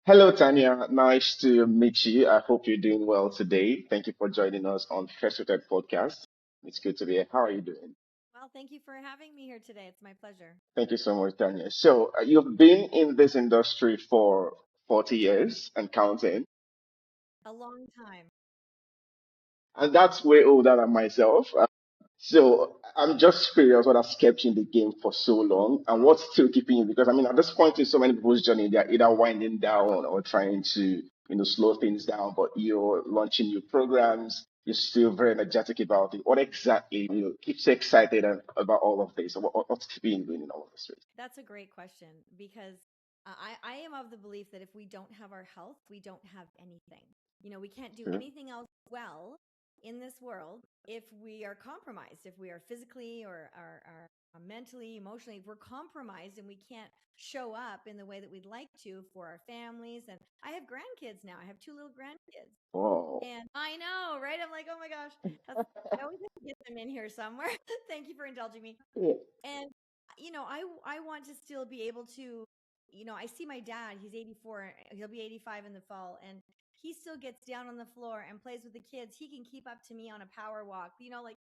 Hello, Tanya. Nice to meet you. I hope you're doing well today. Thank you for joining us on First Rooted Podcast. It's good to be here. How are you doing? Well, thank you for having me here today. It's my pleasure. Thank you so much, Tanya. So, you've been in this industry for 40 years and counting, A long time. and that's way older than myself. So, I'm just curious what has kept you in the game for so long and what's still keeping you, because I mean, at this point in so many people's journey, they're either winding down or trying to, slow things down, but you're launching new programs. You're still very energetic about it. What exactly, keeps you excited about all of this? What's keeping you going in all of this? That's a great question because I am of the belief that if we don't have our health, we don't have anything. We can't do True. anything else well in this world if we are compromised, if we are physically or mentally, emotionally, if we're compromised and we can't show up in the way that we'd like to for our families. And I have grandkids now. I have two little grandkids. Oh, And I know, right? I'm like, oh my gosh, that's, I always have to get them in here somewhere. Thank you for indulging me. yeah. And I want to still be able to, I see my dad, he's 84, he'll be 85 in the fall, and he still gets down on the floor and plays with the kids. He can keep up to me on a power walk. Like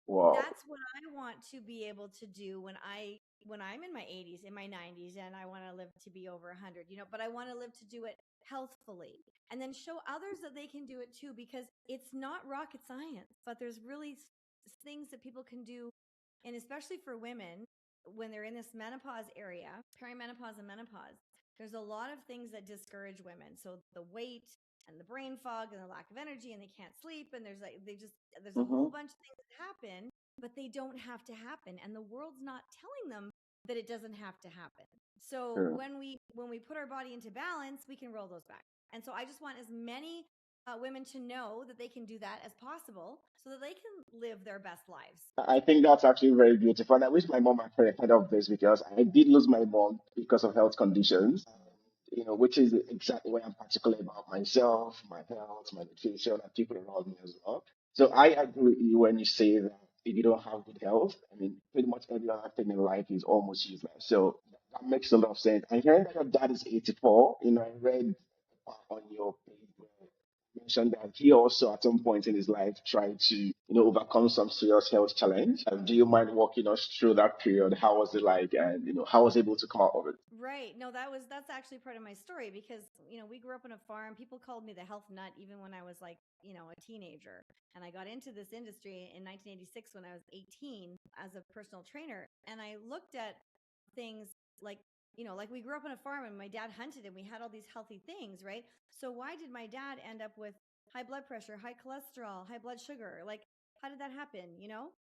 Wow. that's what I want to be able to do when I'm in my 80s, in my 90s, and I want to live to be over 100, but I want to live to do it healthfully and then show others that they can do it too, because it's not rocket science, but there's really things that people can do. And especially for women, when they're in this menopause area, perimenopause and menopause, there's a lot of things that discourage women. So the weight and the brain fog and the lack of energy, and they can't sleep, and there's a whole Mm-hmm. bunch of things that happen, but they don't have to happen, and the world's not telling them that it doesn't have to happen. So True. when we put our body into balance, we can roll those back. And so I just want as many women to know that they can do that as possible, so that they can live their best lives. I think that's actually very beautiful. And I wish my mom had heard of this because I did lose my mom because of health conditions, which is exactly what I'm particular about myself, my health, my nutrition, and people around me as well. So I agree with you when you say that if you don't have good health, I mean, pretty much every other thing in life is almost useless. So that makes a lot of sense. And hearing that your dad is 84, I read on your page where you mentioned that he also at some point in his life tried to, overcome some serious health challenge. Do you mind walking us through that period? How was it like? And, how was he able to come out of it? Right. No, that's actually part of my story because, we grew up on a farm. People called me the health nut even when I was like, a teenager. And I got into this industry in 1986 when I was 18 as a personal trainer. And I looked at things like, like we grew up on a farm and my dad hunted and we had all these healthy things, right? So why did my dad end up with high blood pressure, high cholesterol, high blood sugar? Like, how did that happen?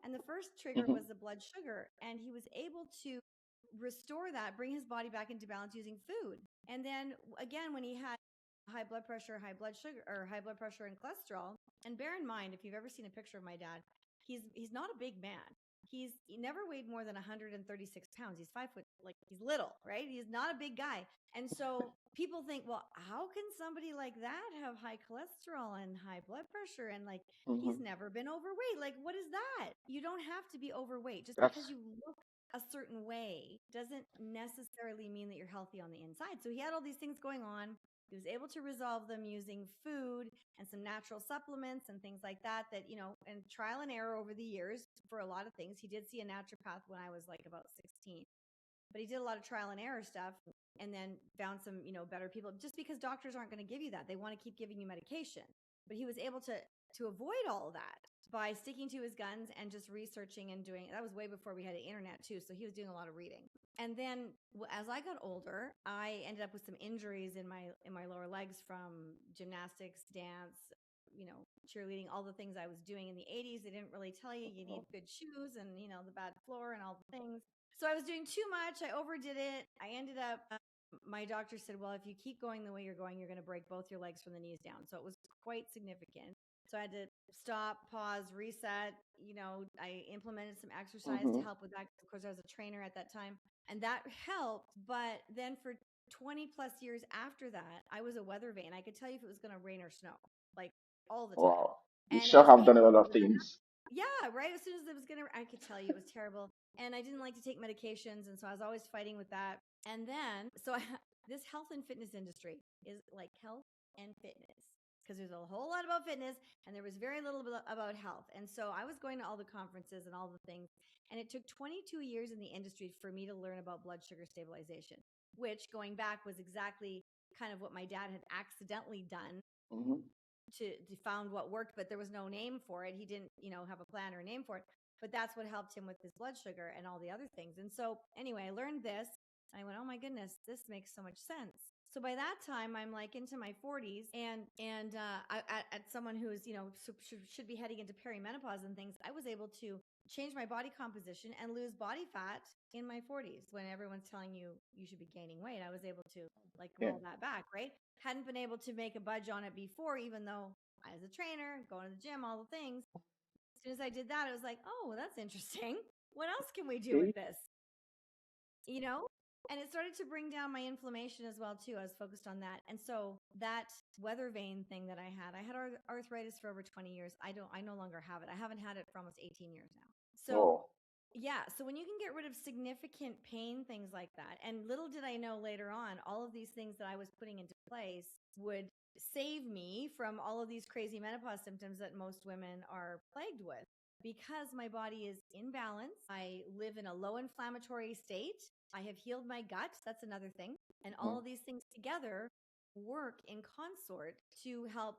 And the first trigger Hmm. was the blood sugar. And he was able to restore that, bring his body back into balance using food. And then again, when he had high blood pressure, high blood sugar, or high blood pressure and cholesterol, and bear in mind, if you've ever seen a picture of my dad, he's not a big man. He never weighed more than 136 pounds. He's 5 foot, like he's little, right? He's not a big guy. And so people think, well, how can somebody like that have high cholesterol and high blood pressure? And like, he's Hmm. never been overweight. Like, what is that? You don't have to be overweight. Just because That's you look a certain way doesn't necessarily mean that you're healthy on the inside. So he had all these things going on. He was able to resolve them using food and some natural supplements and things like that, and trial and error over the years for a lot of things. He did see a naturopath when I was like about 16, but he did a lot of trial and error stuff and then found some, better people, just because doctors aren't going to give you that. They want to keep giving you medication. But he was able to avoid all of that by sticking to his guns and just researching and doing. That was way before we had the internet too, so he was doing a lot of reading. And then as I got older, I ended up with some injuries in my lower legs from gymnastics, dance, cheerleading, all the things I was doing in the 80s. They didn't really tell you need good shoes and, the bad floor and all the things. So I was doing too much. I overdid it. I ended up, my doctor said, well, if you keep going the way you're going, you're going to break both your legs from the knees down. So it was quite significant. So I had to stop, pause, reset. I implemented some exercise to hmm help with that. Of course, I was a trainer at that time, and that helped. But then for 20 plus years after that, I was a weather vane. I could tell you if it was going to rain or snow, like all the time. wow. You And it sure was have done a painful. lot of things. Yeah, right. As soon as it was gonna, I could tell you it was terrible. And I didn't like to take medications, and so I was always fighting with that. And then, so this health and fitness industry is like health and fitness because there's a whole lot about fitness and there was very little about health. And so I was going to all the conferences and all the things. And it took 22 years in the industry for me to learn about blood sugar stabilization, which going back was exactly kind of what my dad had accidentally done Mm-hmm. to found what worked, but there was no name for it. He didn't, have a plan or a name for it. But that's what helped him with his blood sugar and all the other things. And so anyway, I learned this. And I went, oh my goodness, this makes so much sense. So by that time, I'm like into my 40s, and at someone who is should be heading into perimenopause and things, I was able to change my body composition and lose body fat in my 40s when everyone's telling you you should be gaining weight. I was able to like Yeah. roll that back, right? Hadn't been able to make a budge on it before, even though I was a trainer, going to the gym, all the things. As soon as I did that, I was like, oh, well, that's interesting. What else can we do Okay. with this? You know? And it started to bring down my inflammation as well too. I was focused on that. And so that weather vane thing that I had arthritis for over 20 years. I no longer have it. I haven't had it for almost 18 years now. So Oh. yeah, so when you can get rid of significant pain, things like that, and little did I know later on, all of these things that I was putting into place would save me from all of these crazy menopause symptoms that most women are plagued with. Because my body is in balance, I live in a low inflammatory state, I have healed my gut, that's another thing. And all Mm. of these things together work in consort to help,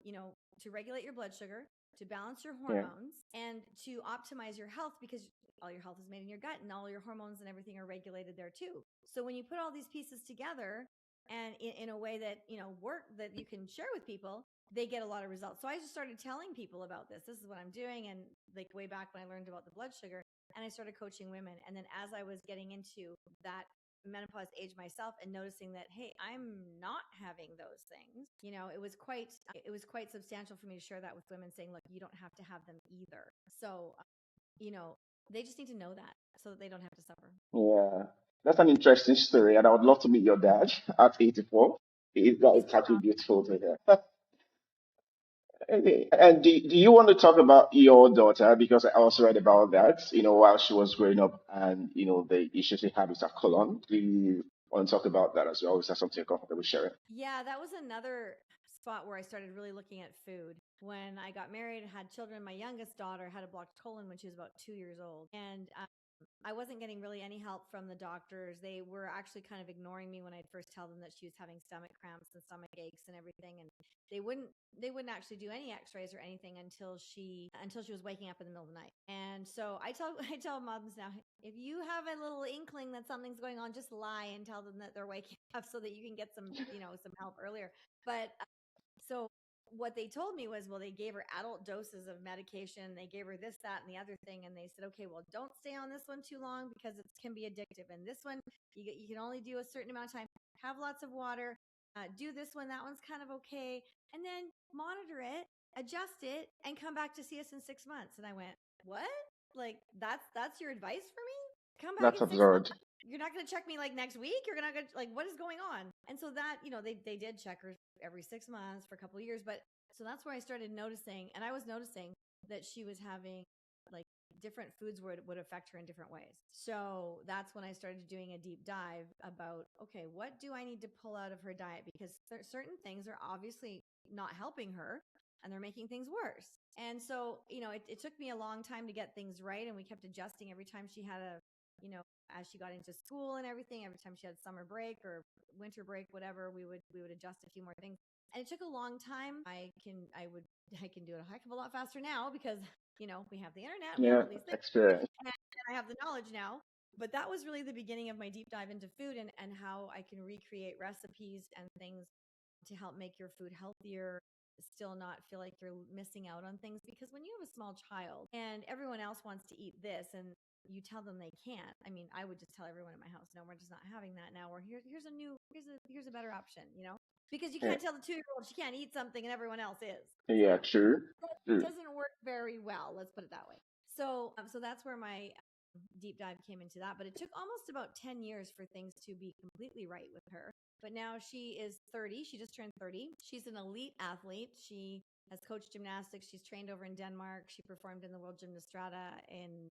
to regulate your blood sugar, to balance your Yeah. hormones, and to optimize your health because all your health is made in your gut and all your hormones and everything are regulated there too. So when you put all these pieces together and in a way that, work that you can share with people, they get a lot of results. So I just started telling people about this. This is what I'm doing. And like way back when I learned about the blood sugar and I started coaching women. And then as I was getting into that menopause age myself and noticing that, hey, I'm not having those things, it was quite substantial for me to share that with women saying, look, you don't have to have them either. So, you know, they just need to know that so that they don't have to suffer. Yeah. That's an interesting story, and I would love to meet your dad at 84. He's It's still actually around. beautiful to hear. Okay. And do you want to talk about your daughter? Because I also read about that, while she was growing up and, the issues she had with her colon. Do you want to talk about that as well? Is that something you're comfortable sharing? Yeah, that was another spot where I started really looking at food. When I got married and had children, my youngest daughter had a blocked colon when she was about 2 years old. And I wasn't getting really any help from the doctors. They were actually kind of ignoring me when I'd first tell them that she was having stomach cramps and stomach aches and everything. And they wouldn't actually do any x-rays or anything until she was waking up in the middle of the night. And so I tell I tell moms now, if you have a little inkling that something's going on, just lie and tell them that they're waking up so that you can get some help earlier. But so what they told me was, well, they gave her adult doses of medication. They gave her this, that, and the other thing. And they said, okay, well, don't stay on this one too long because it can be addictive. And this one, you can only do a certain amount of time. Have lots of water. Do this one. That one's kind of okay. And then monitor it, adjust it, and come back to see us in 6 months. And I went, what? Like that's your advice for me? Come back That's in 6 months? absurd. You're not going to check me like next week? You're not going to like what is going on? And so that they did check her every 6 months for a couple of years, but so that's where I started noticing, and I was noticing that she was having like different foods would affect her in different ways. So that's when I started doing a deep dive about, okay, what do I need to pull out of her diet? Because certain things are obviously not helping her and they're making things worse. And so, it took me a long time to get things right. And we kept adjusting every time she had as she got into school and everything, every time she had summer break or winter break, whatever, we would adjust a few more things. And it took a long time. I can do it a heck of a lot faster now because, we have the internet, we have Yeah, all these things, experience. and I have the knowledge now. But that was really the beginning of my deep dive into food and how I can recreate recipes and things to help make your food healthier, still not feel like you're missing out on things. Because when you have a small child and everyone else wants to eat this and you tell them they can't, I mean, I would just tell everyone in my house, no, we're just not having that now. Or here's a better option, because you Yeah, can't tell the 2-year-old she can't eat something and everyone else is. yeah, So true. that True. doesn't work very well. Let's put it that way. So that's where my deep dive came into that. But it took almost about 10 years for things to be completely right with her. But now she is 30. She just turned 30. She's an elite athlete. She has coached gymnastics. She's trained over in Denmark. She performed in the World Gymnastrata in,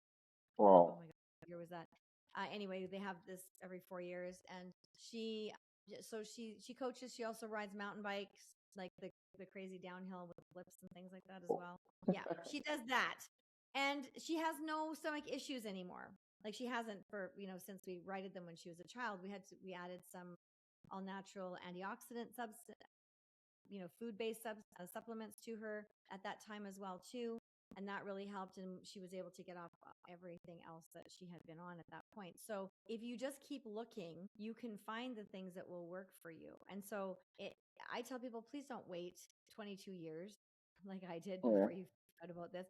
oh Wow. my God, what year was that? Anyway, they have this every 4 years. And she So she coaches. She also rides mountain bikes, like the crazy downhill with flips and things like that as well. Yeah, she does that, and she has no stomach issues anymore. Like she hasn't for since we righted them when she was a child. We added some all natural antioxidant substance, food based supplements to her at that time as well too, and that really helped, and she was able to get off everything else that she had been on at that point. So if you just keep looking, you can find the things that will work for you. And so I tell people, please don't wait 22 years like I did Yeah. before you found out about this.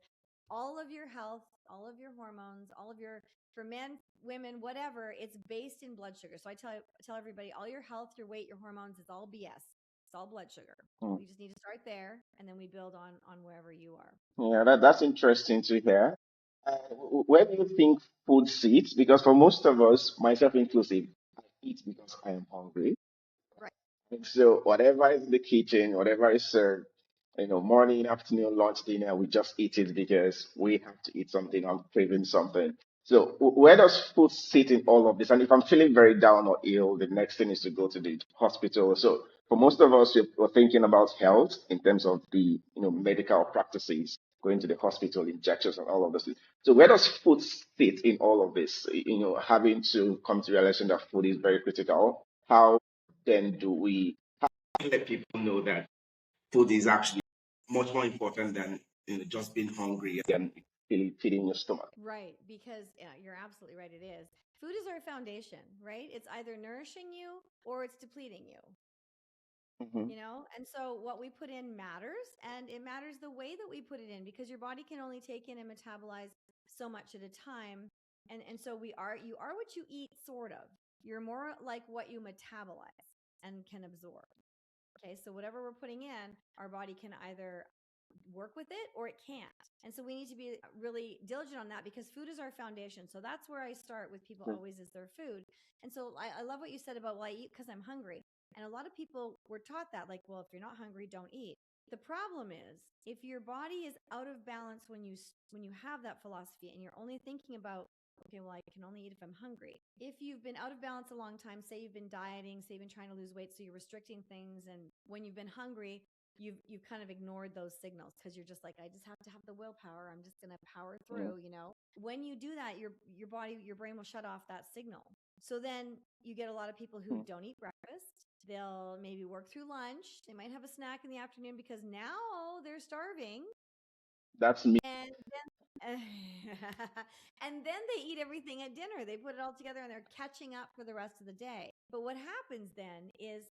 All of your health, all of your hormones, all of your, for men, women, whatever, it's based in blood sugar. So I tell everybody, all your health, your weight, your hormones, it's all BS. It's all blood sugar. Mm. We just need to start there, and then we build on wherever you are. Yeah, that's interesting to hear. Where do you think food sits? Because for most of us, myself inclusive, I eat because I am hungry. Right. And so whatever is in the kitchen, whatever is served, morning, afternoon, lunch, dinner, we just eat it because we have to eat something. I'm craving something. So where does food sit in all of this? And if I'm feeling very down or ill, the next thing is to go to the hospital. So for most of us, we're thinking about health in terms of the medical practices, going to the hospital, injections, and all of those things. So where does food sit in all of this? Having to come to realization that food is very critical. How then do we let people know that food is actually much more important than just being hungry and feeding your stomach? Right, because yeah, you're absolutely right. It is. Food is our foundation, right? It's either nourishing you or it's depleting you. Hmm. And so what we put in matters, and it matters the way that we put it in, because your body can only take in and metabolize so much at a time. And so you are what you eat, sort of. You're more like what you metabolize and can absorb. Okay, so whatever we're putting in, our body can either work with it or it can't. And so we need to be really diligent on that, because food is our foundation. So that's where I start with people, always is their food. And so I love what you said about, well, I eat because I'm hungry. And a lot of people were taught that, like, well, if you're not hungry, don't eat. The problem is, if your body is out of balance when you have that philosophy and you're only thinking about, okay, well, I can only eat if I'm hungry. If you've been out of balance a long time, say you've been dieting, say you've been trying to lose weight, so you're restricting things, and when you've been hungry, you've kind of ignored those signals because you're just like, I just have to have the willpower. I'm just going to power Mm. through. When you do that, your body, your brain will shut off that signal. So then you get a lot of people who Mm. don't eat breakfast. They'll maybe work through lunch. They might have a snack in the afternoon because now they're starving. That's me. And then and then they eat everything at dinner. They put it all together and they're catching up for the rest of the day. But what happens then is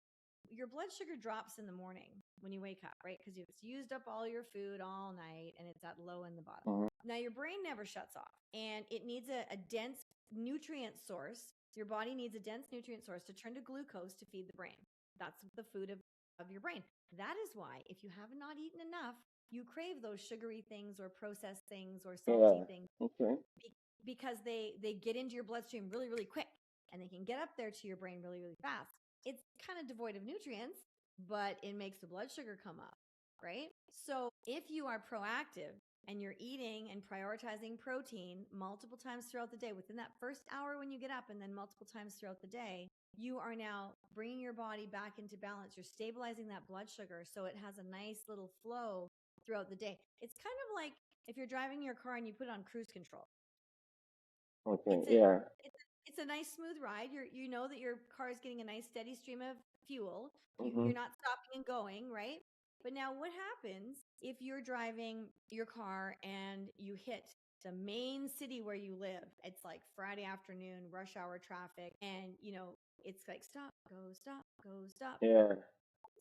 your blood sugar drops in the morning when you wake up, right? Because you've used up all your food all night and it's at low in the bottom. Mm. Now your brain never shuts off, and it needs a dense nutrient source. Your body needs a dense nutrient source to turn to glucose to feed the brain. That's the food of your brain. That is why if you have not eaten enough, you crave those sugary things or processed things or salty Yeah. things, Okay. because they get into your bloodstream really, really quick, and they can get up there to your brain really, really fast. It's kind of devoid of nutrients, but it makes the blood sugar come up, right? So if you are proactive and you're eating and prioritizing protein multiple times throughout the day, within that first hour when you get up, and then multiple times throughout the day, you are now bringing your body back into balance. You're stabilizing that blood sugar so it has a nice little flow throughout the day. It's kind of like if you're driving your car and you put it on cruise control. Okay. It's a Yeah. it's a nice smooth ride. You know that your car is getting a nice steady stream of fuel. Hmm. You're not stopping and going, right? But now what happens if you're driving your car and you hit the main city where you live? It's like Friday afternoon, rush hour traffic, and it's like stop, go, stop, go, stop. Yeah.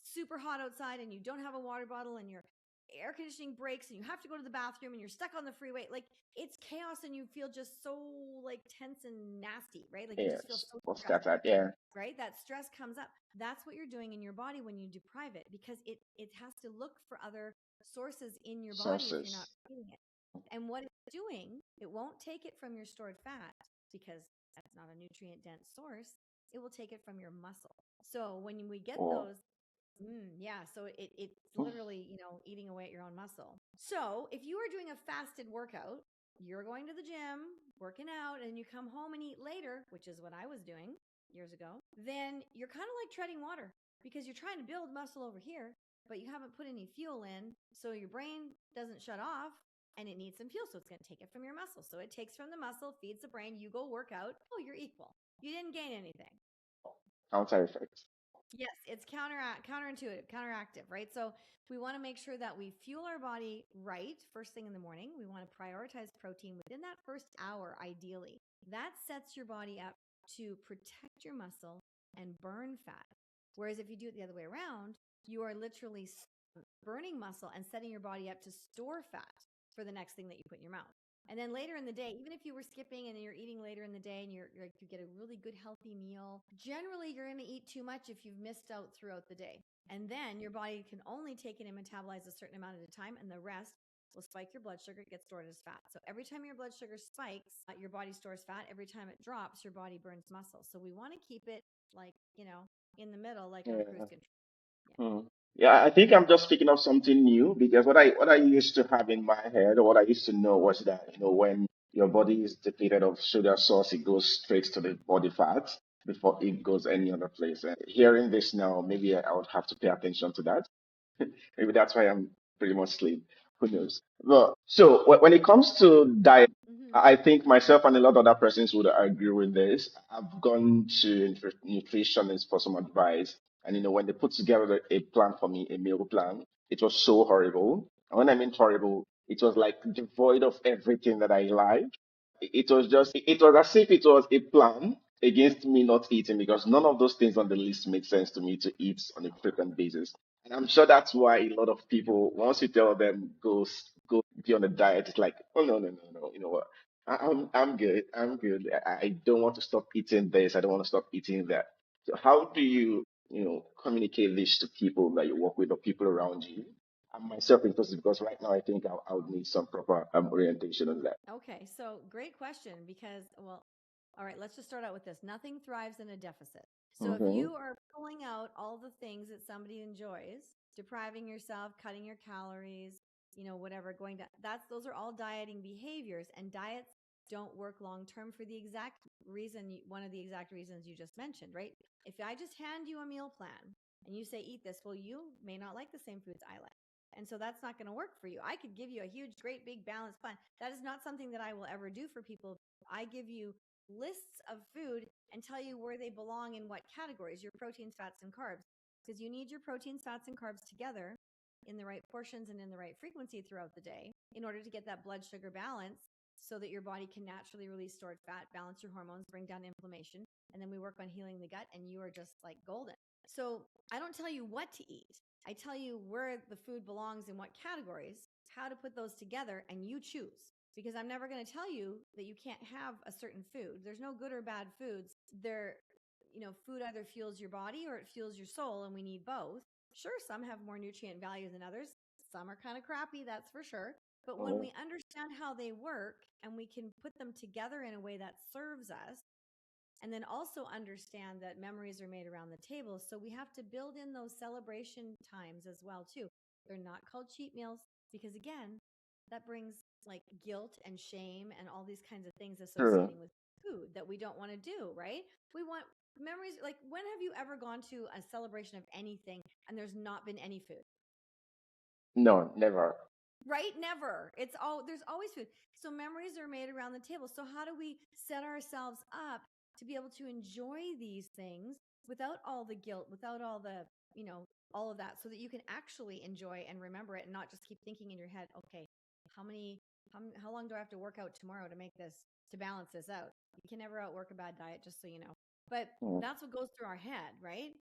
Super hot outside and you don't have a water bottle and your air conditioning breaks and you have to go to the bathroom and you're stuck on the freeway, like it's chaos and you feel just so like tense and nasty, right? Like you just feel Yes. so Or stressed, scattered. Yeah. right? That stress comes up. That's what you're doing in your body when you deprive it, because it has to look for other sources in your body if you're not Sources. eating it. And what it's doing, it won't take it from your stored fat, because that's not a nutrient dense source. It will take it from your muscle. So when we get Or. those, yeah, so it's literally, eating away at your own muscle. So if you are doing a fasted workout, you're going to the gym, working out, and you come home and eat later, which is what I was doing. years ago, then you're kind of like treading water because you're trying to build muscle over here, but you haven't put any fuel in. So your brain doesn't shut off and it needs some fuel. So it's going to take it from your muscle. So it takes from the muscle, feeds the brain. You go work out. Oh, you're equal. You didn't gain anything. Counter effects. Yes, it's counterintuitive, counteractive, right? So we want to make sure that we fuel our body right first thing in the morning. We want to prioritize protein within that first hour, ideally. That sets your body up to protect your muscle and burn fat. Whereas if you do it the other way around, you are literally burning muscle and setting your body up to store fat for the next thing that you put in your mouth. And then later in the day, even if you were skipping and you're eating later in the day and you get a really good healthy meal, generally you're going to eat too much if you've missed out throughout the day. And then your body can only take it and metabolize a certain amount at a time, and the rest will spike your blood sugar, it gets stored as fat. So every time your blood sugar spikes, your body stores fat. Every time it drops, your body burns muscle. So we want to keep it like, in the middle, like on cruise Yeah. control. Yeah. Hmm. Yeah, I think I'm just speaking of something new because what I used to have in my head or what I used to know was that, when your body is depleted of sugar source, it goes straight to the body fat before it goes any other place. And hearing this now, maybe I would have to pay attention to that. Maybe that's why I'm pretty much sleep. Who knows? But so when it comes to diet, Mm-hmm. I think myself and a lot of other persons would agree with this. I've gone to nutritionists for some advice, and when they put together a plan for me, a meal plan, it was so horrible. And when I mean horrible, it was like devoid of everything that I like. It was as if it was a plan against me not eating because none of those things on the list made sense to me to eat on a frequent basis. And I'm sure that's why a lot of people, once you tell them go be on a diet, it's like, oh no, no, no, no. You know what? I'm good. I'm good. I don't want to stop eating this. I don't want to stop eating that. So how do you, communicate this to people that you work with or people around you? And myself inclusive, because right now I think I would need some proper orientation on that. Okay, so great question because, well, all right, let's just start out with this. Nothing thrives in a deficit. So if Mm-hmm. you are pulling out all the things that somebody enjoys, depriving yourself, cutting your calories, whatever, going to those are all dieting behaviors, and diets don't work long term for the exact reason, one of the exact reasons you just mentioned, right? If I just hand you a meal plan and you say eat this, well, you may not like the same foods I like. And so that's not going to work for you. I could give you a huge, great, big balanced plan. That is not something that I will ever do for people. I give you lists of food and tell you where they belong in what categories, your proteins, fats, and carbs, because you need your proteins, fats, and carbs together in the right portions and in the right frequency throughout the day in order to get that blood sugar balance so that your body can naturally release stored fat, balance your hormones, bring down inflammation. And then we work on healing the gut, and you are just like golden. So I don't tell you what to eat. I tell you where the food belongs in what categories, how to put those together, and you choose. Because I'm never going to tell you that you can't have a certain food. There's no good or bad foods. Food either fuels your body or it fuels your soul, and we need both. Sure, some have more nutrient value than others. Some are kind of crappy, that's for sure. But when we understand how they work and we can put them together in a way that serves us, and then also understand that memories are made around the table. So we have to build in those celebration times as well too. They're not called cheat meals because again, that brings like guilt and shame and all these kinds of things True. associating with food that we don't want to do, right? We want memories. Like, when have you ever gone to a celebration of anything and there's not been any food? No, never. Right? Never. There's always food. So memories are made around the table. So how do we set ourselves up to be able to enjoy these things without all the guilt, without all the, all of that, so that you can actually enjoy and remember it and not just keep thinking in your head, okay, how many, how long do I have to work out tomorrow to make this, to balance this out? You can never outwork a bad diet, just so you know. But Mm. that's what goes through our head, right?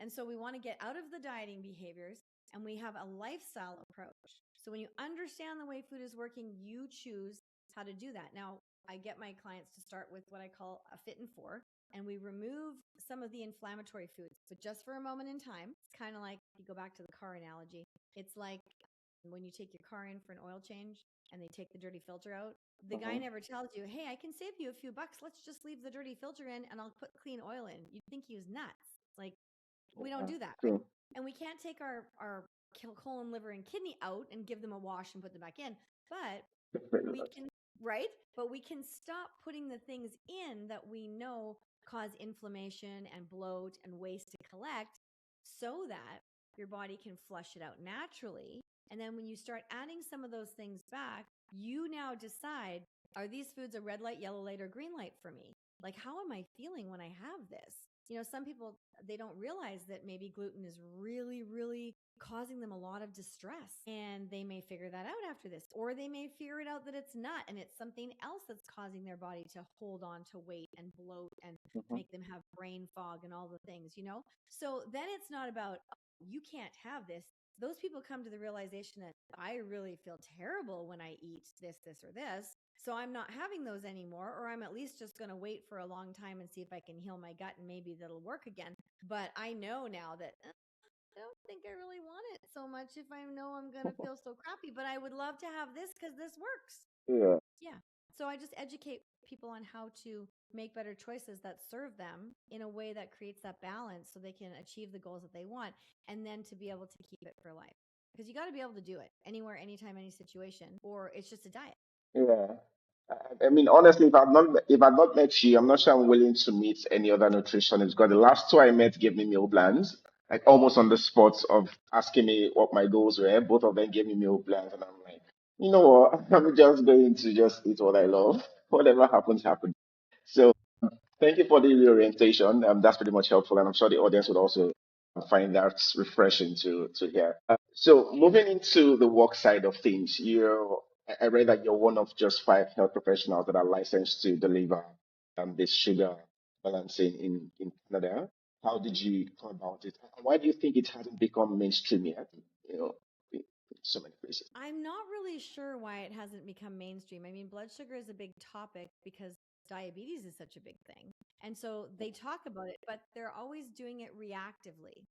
And so we want to get out of the dieting behaviors and we have a lifestyle approach. So when you understand the way food is working, you choose how to do that. Now, I get my clients to start with what I call a fit and four, and we remove some of the inflammatory foods, but just for a moment in time. It's kind of like, if you go back to the car analogy, it's like when you take your car in for an oil change and they take the dirty filter out. The guy Mm-hmm. never tells you, hey, I can save you a few bucks. Let's just leave the dirty filter in and I'll put clean oil in. You'd think he was nuts. Like, we don't Yeah, do that, right? true. And we can't take our colon, liver, and kidney out and give them a wash and put them back in. But we can, right? But we can stop putting the things in that we know cause inflammation and bloat and waste to collect so that your body can flush it out naturally. And then when you start adding some of those things back, you now decide, are these foods a red light, yellow light, or green light for me? Like, how am I feeling when I have this? Some people, they don't realize that maybe gluten is really, really causing them a lot of distress, and they may figure that out after this, or they may figure it out that it's not, and it's something else that's causing their body to hold on to weight and bloat and Mhm. make them have brain fog and all the things. So then it's not about, oh, you can't have this. Those people come to the realization that I really feel terrible when I eat this, or this. So I'm not having those anymore, or I'm at least just going to wait for a long time and see if I can heal my gut, and maybe that'll work again. But I know now that I don't think I really want it so much if I know I'm going to feel so crappy, but I would love to have this because this works. Yeah. Yeah. So I just educate people on how to make better choices that serve them in a way that creates that balance so they can achieve the goals that they want, and then to be able to keep it for life. Because you got to be able to do it anywhere, anytime, any situation, or it's just a diet. Yeah. I mean, honestly, if I've not met you, I'm not sure I'm willing to meet any other nutritionist because the last two I met gave me meal plans, like almost on the spot of asking me what my goals were. Both of them gave me meal plans, and I'm like, you know what? I'm just going to just eat what I love. Whatever happens, happens. So thank you for the reorientation. That's pretty much helpful, and I'm sure the audience would also find that refreshing to hear. So moving into the work side of things, I read that you're one of just five health professionals that are licensed to deliver this sugar balancing in Canada. How did you come about it? And why do you think it hasn't become mainstream yet? You know, in so many places. I'm not really sure why it hasn't become mainstream. I mean, blood sugar is a big topic because diabetes is such a big thing. And so they talk about it, but they're always doing it reactively.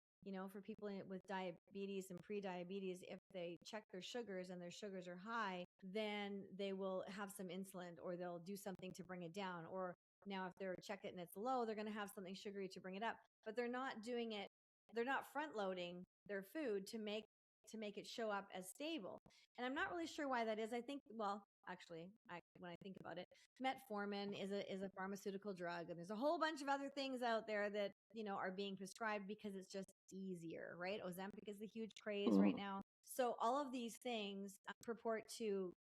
For people with diabetes and pre-diabetes, if they check their sugars and their sugars are high, then they will have some insulin, or they'll do something to bring it down. Or now if they're check it and it's low, they're going to have something sugary to bring it up. But they're not front loading their food to make it show up as stable. And I'm not really sure why that is. I think, well, actually, when I think about it, metformin is a pharmaceutical drug, and there's a whole bunch of other things out there that are being prescribed because it's just easier, right? Ozempic is the huge craze right Mhm. now. So all of these things purport to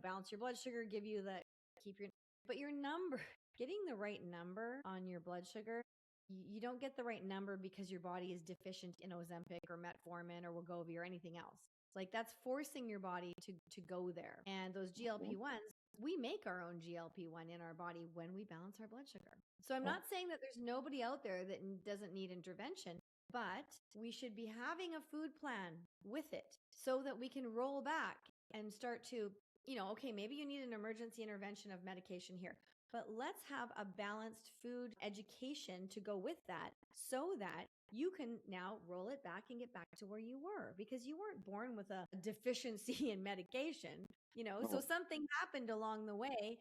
balance your blood sugar, give you the keep your number, getting the right number on your blood sugar, you don't get the right number because your body is deficient in Ozempic or metformin or Wegovy or anything else. Like, that's forcing your body to go there. And those GLP-1s, we make our own GLP-1 in our body when we balance our blood sugar. So I'm not saying that there's nobody out there that doesn't need intervention, but we should be having a food plan with it so that we can roll back and start to, okay, maybe you need an emergency intervention of medication here, but let's have a balanced food education to go with that so that you can now roll it back and get back to where you were, because you weren't born with a deficiency in medication. So Mhm. something happened along the way.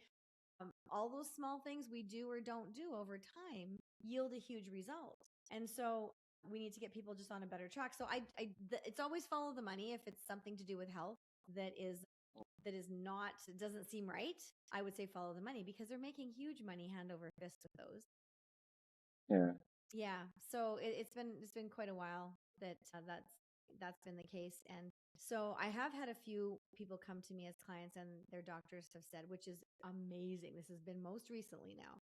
All those small things we do or don't do over time yield a huge result. And so we need to get people just on a better track. So it's always follow the money. If it's something to do with health that is not, doesn't seem right, I would say follow the money, because they're making huge money hand over fist with those. Yeah. Yeah. So it's been quite a while that that's been the case. And so I have had a few people come to me as clients, and their doctors have said, which is amazing. This has been most recently now.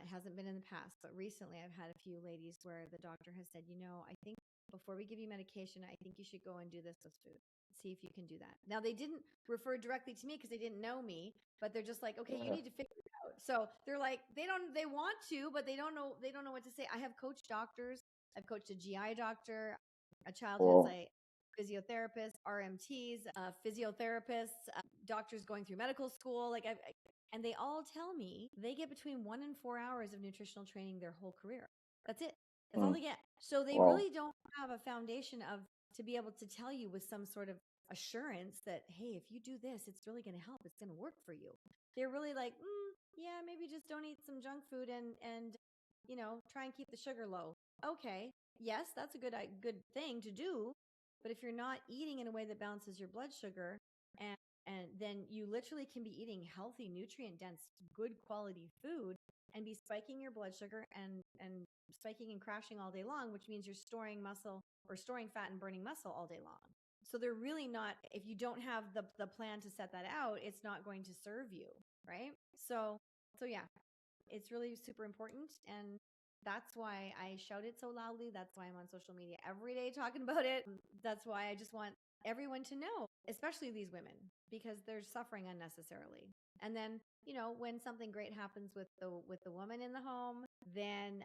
It hasn't been in the past, but recently I've had a few ladies where the doctor has said, I think before we give you medication, I think you should go and do this with food. See if you can do that. Now, they didn't refer directly to me because they didn't know me, but they're just like, okay, you Yeah. need to figure it out. So they're like, they want to, but they don't know what to say. I have coached doctors. I've coached a GI doctor, a childhood Well, physiotherapist, RMTs, physiotherapists, doctors going through medical school. And they all tell me they get between 1 and 4 hours of nutritional training their whole career. That's it. That's all mm, they get. So they well, really don't have a foundation to be able to tell you with some sort of assurance that, hey, if you do this, it's really going to help. It's going to work for you. They're really like, yeah, maybe just don't eat some junk food and try and keep the sugar low. Okay, yes, that's a good thing to do, but if you're not eating in a way that balances your blood sugar, and then you literally can be eating healthy, nutrient dense, good quality food and be spiking your blood sugar and spiking and crashing all day long, which means you're storing muscle or storing fat and burning muscle all day long. So they're really not, if you don't have the plan to set that out, it's not going to serve you, right? So yeah, it's really super important. And that's why I shout it so loudly. That's why I'm on social media every day talking about it. That's why I just want everyone to know, especially these women, because they're suffering unnecessarily. And then, when something great happens with the woman in the home, then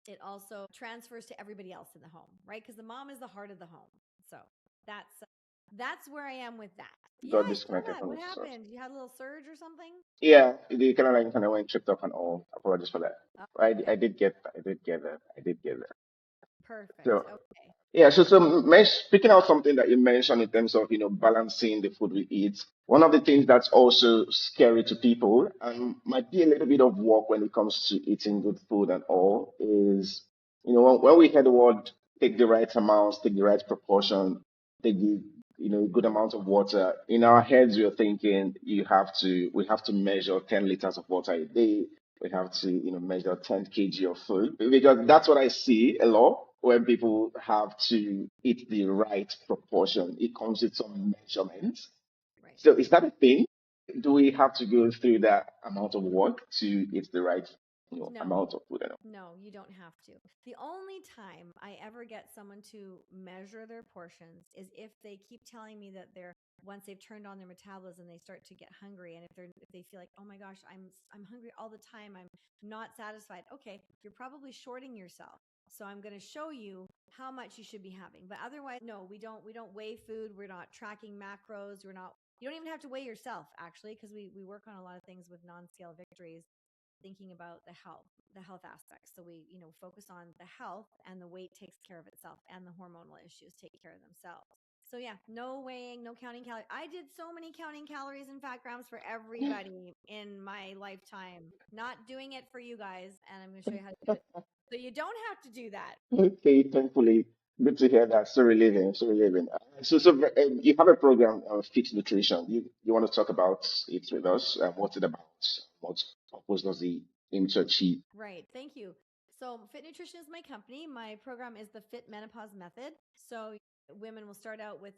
it also transfers to everybody else in the home, right? Because the mom is the heart of the home. So that's where I am with that. Yeah, Got I saw disconnected that. from What the source. happened? You had a little surge or something? Yeah, the kind of like kind of went tripped up and all. Apologies for that. Oh, I okay. did get that. I did get that. I did get that. Perfect. So Okay. yeah, speaking out something that you mentioned in terms of, balancing the food we eat, one of the things that's also scary to people and might be a little bit of work when it comes to eating good food and all is, when we hear the word take the right amounts, take the right proportion, take the, good amount of water, in our heads we're thinking we have to measure 10 liters of water a day. We have to, measure 10 kg of food because that's what I see a lot when people have to eat the right proportion. It comes with some measurements. Right. So is that a thing? Do we have to go through that amount of work to eat the right, No, amount of food and all? no, you don't have to. The only time I ever get someone to measure their portions is if they keep telling me that once they've turned on their metabolism, they start to get hungry. And if they feel like, oh my gosh, I'm hungry all the time, I'm not satisfied. Okay, you're probably shorting yourself. So I'm going to show you how much you should be having. But otherwise, no, we don't weigh food. We're not tracking macros. You don't even have to weigh yourself actually, because we work on a lot of things with non-scale victories, thinking about the health aspects. So we, focus on the health, and the weight takes care of itself, and the hormonal issues take care of themselves. So yeah, no weighing, no counting calories. I did so many counting calories and fat grams for everybody in my lifetime. Not doing it for you guys, and I'm going to show you how to do it. So you don't have to do that. Okay, thankfully, good to hear that. So relieving, so relieving. You have a program of Fit Nutrition. You want to talk about it with us? What's it about? What purpose does it aim to achieve? Right. Thank you. So, Fit Nutrition is my company. My program is the Fit Menopause Method. So, women will start out with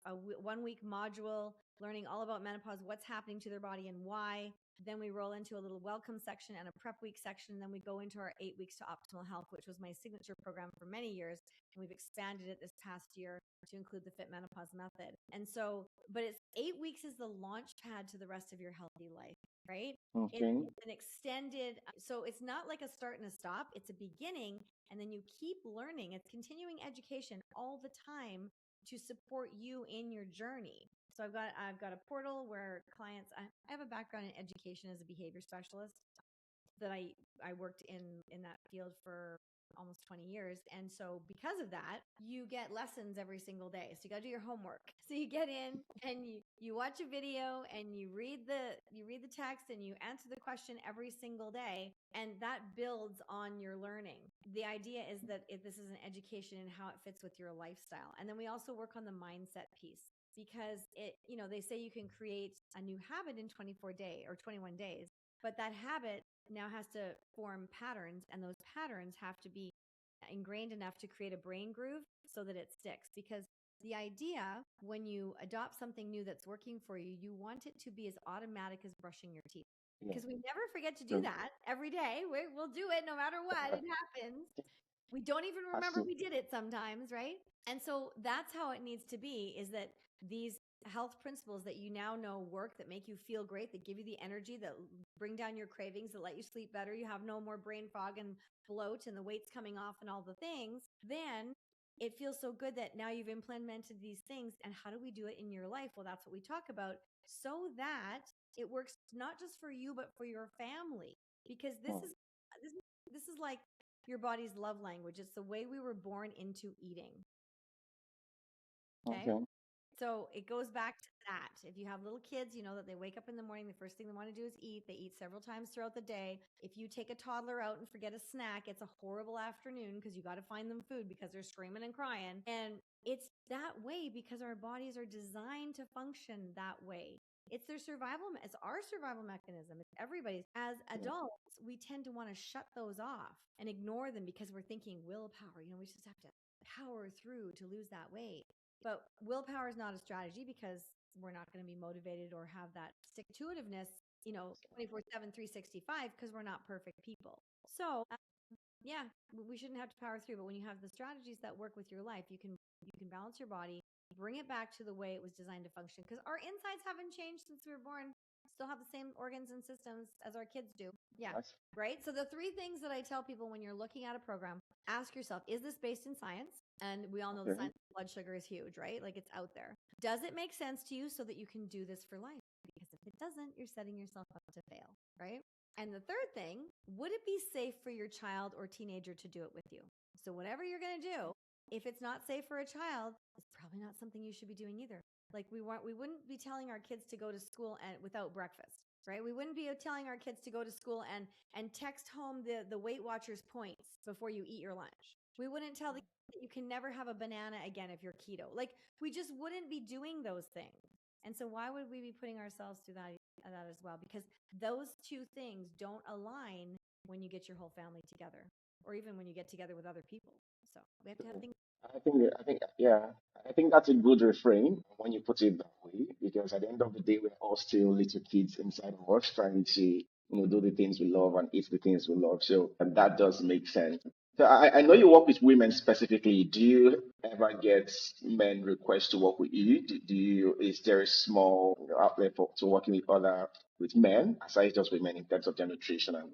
a 1 week module learning all about menopause, what's happening to their body and why. Then we roll into a little welcome section and a prep week section. And then we go into our 8 weeks to optimal health, which was my signature program for many years. And we've expanded it this past year to include the Fit Menopause Method. And so, but it's 8 weeks is the launch pad to the rest of your healthy life, right? Okay. It's an extended, so it's not like a start and a stop. It's a beginning, and then you keep learning. It's continuing education all the time to support you in your journey. So I've got a portal where clients. I have a background in education as a behavior specialist, that I worked in that field for almost 20 years. And so because of that, you get lessons every single day. So you got to do your homework. So you get in and you watch a video and you read the text and you answer the question every single day, and that builds on your learning. The idea is that this is an education in how it fits with your lifestyle. And then we also work on the mindset piece, because they say you can create a new habit in 24 days or 21 days, but that habit now has to form patterns, and those patterns have to be ingrained enough to create a brain groove so that it sticks. Because the idea, when you adopt something new that's working for you, you want it to be as automatic as brushing your teeth. Yeah. Because we never forget to do True. that every day. We'll do it no matter what. It happens. We don't even Has remember to. we did it sometimes, right? And so that's how it needs to be, is that these health principles that you now know work, that make you feel great, that give you the energy, that bring down your cravings, that let you sleep better, you have no more brain fog and bloat and the weight's coming off and all the things, then it feels so good that now you've implemented these things. And how do we do it in your life? Well, that's what we talk about, so that it works not just for you, but for your family. Because Hmm. this, this is like your body's love language. It's the way we were born into eating. Okay. Okay. So it goes back to that. If you have little kids, you know that they wake up in the morning, the first thing they want to do is eat. They eat several times throughout the day. If you take a toddler out and forget a snack, it's a horrible afternoon, because you got to find them food because they're screaming and crying. And it's that way because our bodies are designed to function that way. It's their survival. It's our survival mechanism. It's everybody's. As adults, we tend to want to shut those off and ignore them because we're thinking willpower. We just have to power through to lose that weight. But willpower is not a strategy because we're not going to be motivated or have that stick to itiveness, 24/7, 365 because we're not perfect people. So, yeah, we shouldn't have to power through. But when you have the strategies that work with your life, you can balance your body, bring it back to the way it was designed to function. Because our insides haven't changed since we were born. Still have the same organs and systems as our kids do. Yeah. That's Right. So the three things that I tell people when you're looking at a program, ask yourself, is this based in science? And we all know the okay. science of blood sugar is huge, right? Like it's out there. Does it make sense to you so that you can do this for life? Because if it doesn't, you're setting yourself up to fail, right? And the third thing, would it be safe for your child or teenager to do it with you? So whatever you're going to do, if it's not safe for a child, it's probably not something you should be doing either. Like we wouldn't be telling our kids to go to school and without breakfast, right? We wouldn't be telling our kids to go to school and text home the Weight Watchers points before you eat your lunch. We wouldn't tell the kids that you can never have a banana again if you're keto. Like we just wouldn't be doing those things. And so why would we be putting ourselves through that as well? Because those two things don't align when you get your whole family together or even when you get together with other people. So we have to have things. Yeah, I think that's a good refrain when you put it that way, because at the end of the day, we're all still little kids inside of us trying to, do the things we love and eat the things we love. So, and that does make sense. So I know you work with women specifically. Do you ever get men requests to work with you? Is there a small, outlet for to working with men aside just women in terms of their nutrition and,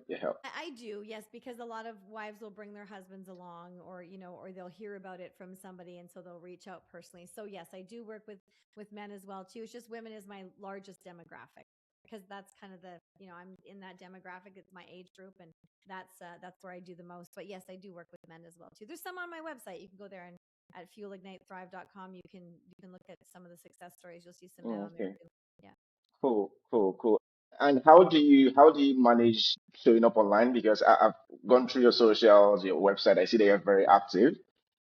their health? I do, yes, because a lot of wives will bring their husbands along, or or they'll hear about it from somebody, and so they'll reach out personally. So yes, I do work with men as well too. It's just women is my largest demographic because that's kind of the I'm in that demographic. It's my age group, and that's where I do the most. But yes, I do work with men as well too. There's some on my website. You can go there and at fuelignitethrive.com. You can look at some of the success stories. You'll see some men on there Okay. too. Yeah. Cool, cool, cool. And how do you manage showing up online? Because I've gone through your socials, your website. I see that you're very active.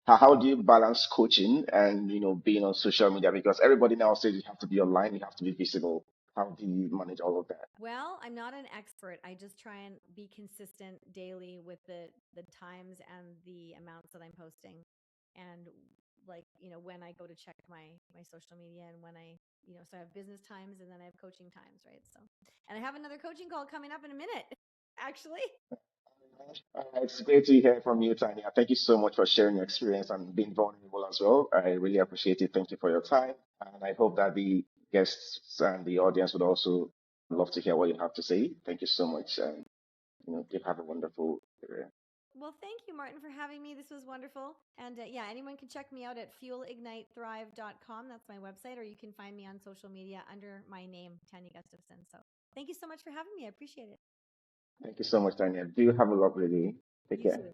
How do you balance coaching and being on social media? Because everybody now says you have to be online, you have to be visible. How do you manage all of that? Well, I'm not an expert. I just try and be consistent daily with the times and the amounts that I'm posting. And like, when I go to check my social media and when so I have business times and then I have coaching times, right? So, and I have another coaching call coming up in a minute, actually. It's great to hear from you, Tanya. Thank you so much for sharing your experience and being vulnerable as well. I really appreciate it. Thank you for your time. And I hope that the guests and the audience would also love to hear what you have to say. Thank you so much. And, you have a wonderful day. Well, thank you, Martin, for having me. This was wonderful. And yeah, anyone can check me out at fuelignitethrive.com. That's my website, or you can find me on social media under my name, Tanya Gustafson. So thank you so much for having me. I appreciate it. Thank you so much, Tanya. Do have a lovely day. Take You care. too.